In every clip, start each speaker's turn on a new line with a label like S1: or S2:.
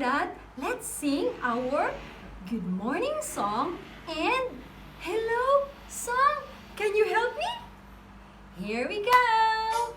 S1: that, let's sing our good morning song and hello song. Can you help me? Here we go.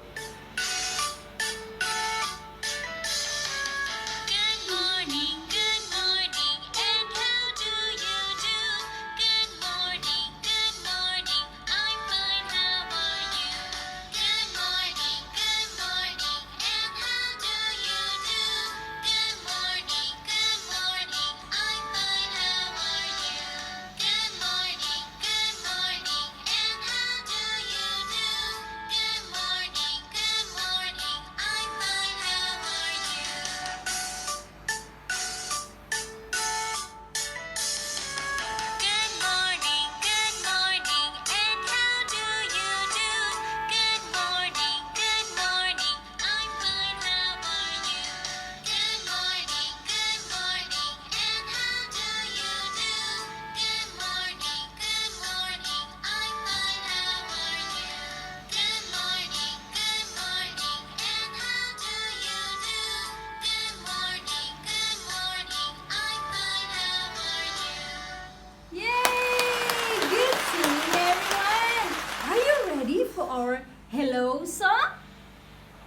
S1: Our hello song?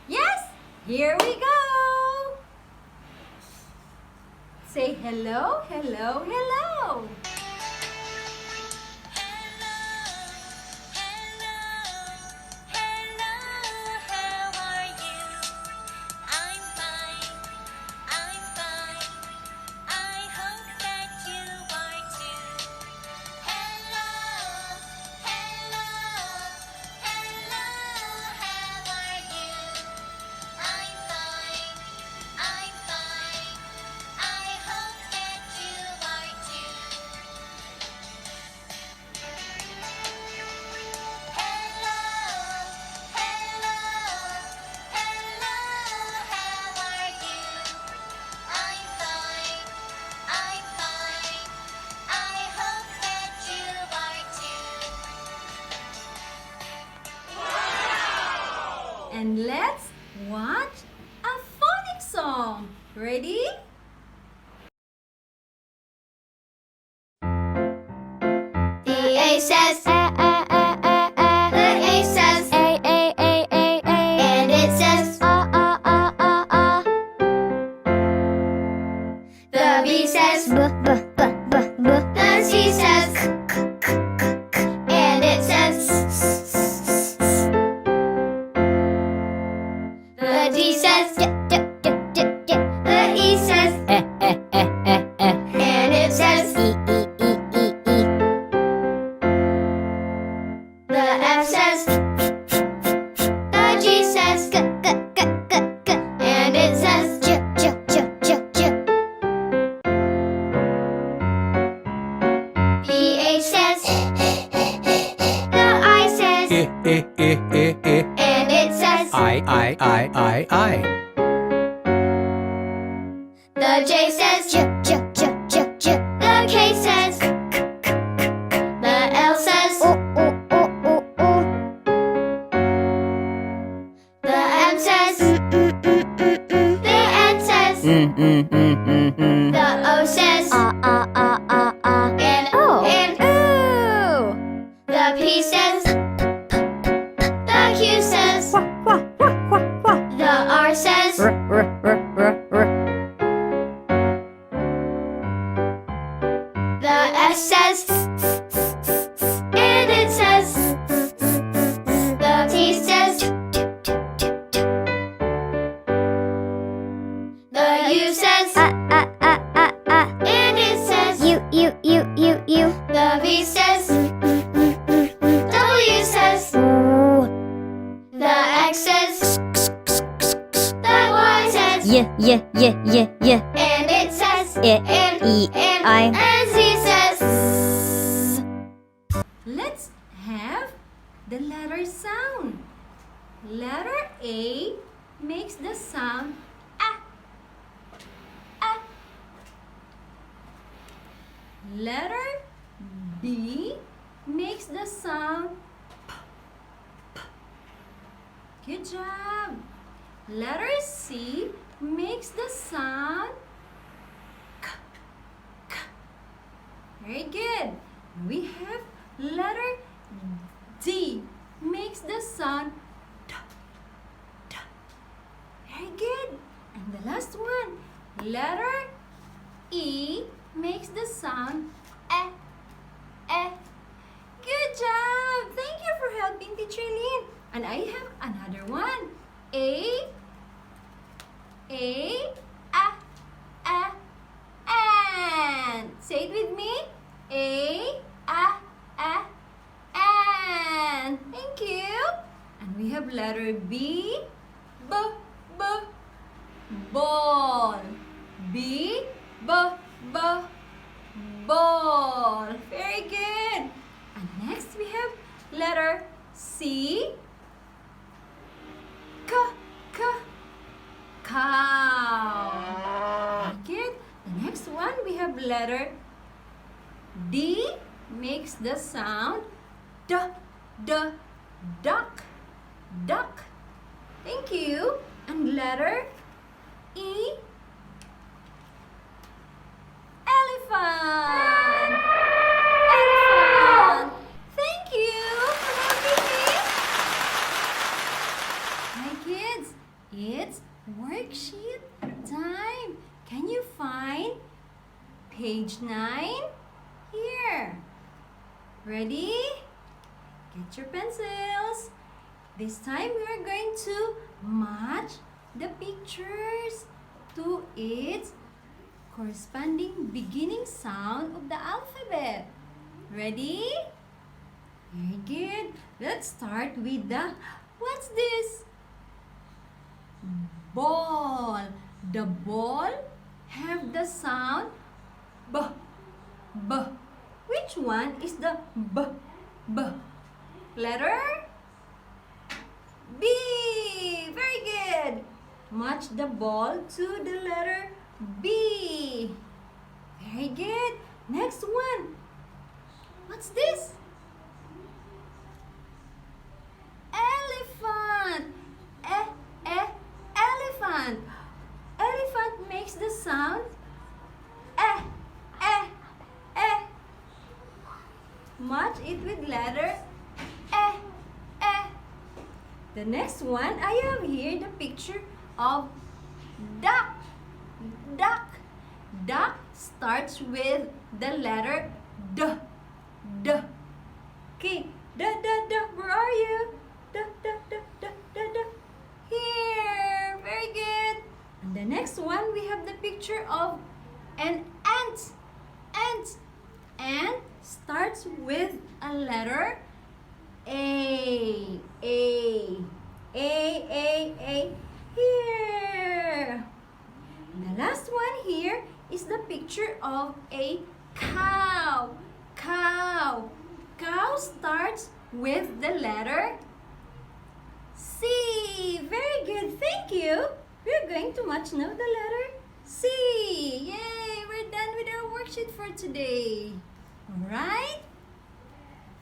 S1: Yes, here we go. Say hello, hello, hello. And let's watch a phonics song. Ready?
S2: The A says the A says and it says the B says the C says and it says the D says the E says and it says the F says the G says and it says the H says the I says and it says
S3: I.
S2: the J says the K says the L says the M says the N says the O says and ooh. The P says the Q says the R says the S says and it says the T says the U says and it says
S4: You.
S2: the V says W says the X says the Y says
S4: Yeah.
S2: and it says
S4: E, I.
S2: and Z says.
S1: Let's have the letter sound. Letter A makes the sound A. Letter B makes the sound P. Good job. job. Letter C makes the sound. Good job. Letter D makes the sound. Good job. Letter E makes the sound. Good job. Letter F makes the sound. Good job. Letter G makes the sound. Good job. Letter H makes the sound. Good job. Letter I makes the sound. Good job. Letter I makes the sound. Good job. Letter C makes the sound And the last one, letter E makes the sound eh, eh. Good job! Thank you for helping Teacher Lynn. And I have another one. A, and. Say it with me. A, and. Thank you. And we have letter B, ball. B, ball. Very good. And next we have letter C, cow. Very good. The next one we have letter D makes the sound duck. Thank you. And letter E, elephant. Thank you for helping me. Hi kids, it's worksheet time. Can you find page 9? Here. Ready? Get your pencils. This time we are going to match the pictures to its corresponding beginning sound of the alphabet. Ready? Very good. Let's start with the, what's this? Ball. The ball have the sound b. Which one is the b? Letter B. Very good. Match the ball to the letter B. Very good. Next one. What's this? Elephant. Elephant. Elephant makes the sound eh. Match it with letter eh. The next one, I have here the picture of duck. Duck starts with the letter D. Okay, where are you? Da. Here, very good. And the next one, we have the picture of an ant. Ant starts with a letter A. Here. And the last one here is the picture of a cow. Cow starts with the letter C. Very good. Thank you. We're going to match now the letter C. Yay! We're done with our worksheet for today. Alright?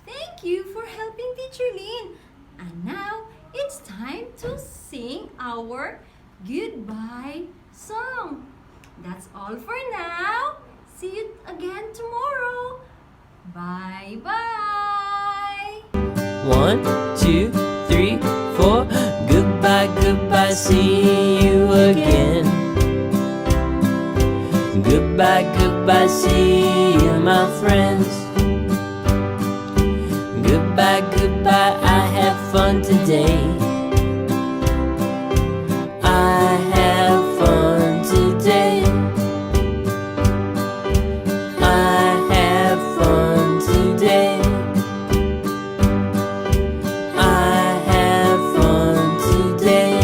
S1: Thank you for helping Teacher Lynn. And now it's time to sing our goodbye song. That's all for now. See you again tomorrow. Bye-bye.
S5: 1, 2, 3, 4. Goodbye, see you again. Goodbye, see you, my friends. Goodbye, I have fun today. I have fun today. I have fun today. I have fun today.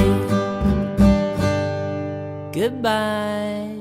S5: Goodbye.